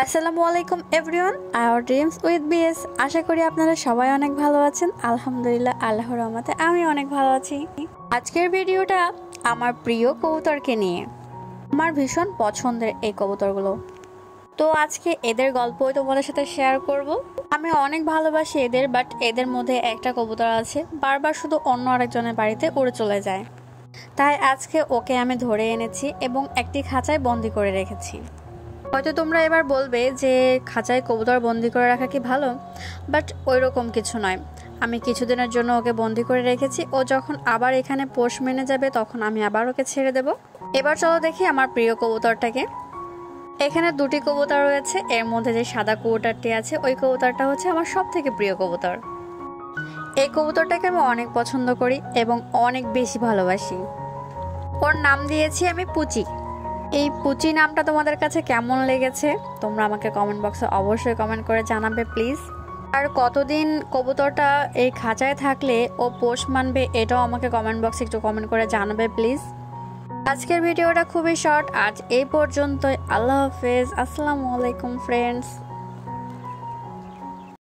আসসালামু আলাইকুম everyone, our dreams with BS. আশা করি আপনারা সবাই অনেক ভালো আছেন। আলহামদুলিল্লাহ, আল্লাহর রহমতে আমি অনেক ভালো আছি। আজকের ভিডিওটা আমার প্রিয় কবুতরকে নিয়ে। আমার ভীষণ পছন্দের এই কবুতরগুলো, তো আজকে এদের গল্পই তোমাদের সাথে শেয়ার করব। আমি অনেক ভালোবাসি এদের, বাট এদের মধ্যে একটা কবুতর আছে বারবার শুধু অন্য আরেকজনের বাড়িতে উড়ে চলে যায়। তাই আজকে ওকে আমি ধরে এনেছি এবং একটি খাঁচায় বন্দি করে রেখেছি। হয়তো তোমরা এবার বলবে যে খাঁচায় কবুতর বন্দি করে রাখা কি ভালো, বাট ওই রকম কিছু নয়। আমি কিছুদিনের জন্য ওকে বন্দি করে রেখেছি। ও যখন আবার এখানে পোষ মেনে যাবে তখন আমি আবার ওকে ছেড়ে দেব। এবার চলো দেখি আমার প্রিয় কবুতরটাকে। এখানে দুটি কবুতর রয়েছে, এর মধ্যে যে সাদা কবুতরটি আছে ওই কবুতরটা হচ্ছে আমার সব থেকে প্রিয় কবুতর। এই কবুতরটাকে আমি অনেক পছন্দ করি এবং অনেক বেশি ভালোবাসি। ওর নাম দিয়েছি আমি পুচি। এই পুচি নামটা তোমাদের কাছে কেমন লেগেছে তোমরা আমাকে কমেন্ট বক্সে অবশ্যই কমেন্ট করে জানাবে প্লিজ। আর কতদিন কবুতরটা এই খাঁচায় থাকলে ও পোষ মানবে এটাও আমাকে কমেন্ট বক্সে একটু কমেন্ট করে জানাবে প্লিজ। আজকের ভিডিওটা খুবই শর্ট, আজ এই পর্যন্তই। আল্লাহ হাফেজ, আসসালামু আলাইকুম ফ্রেন্ডস।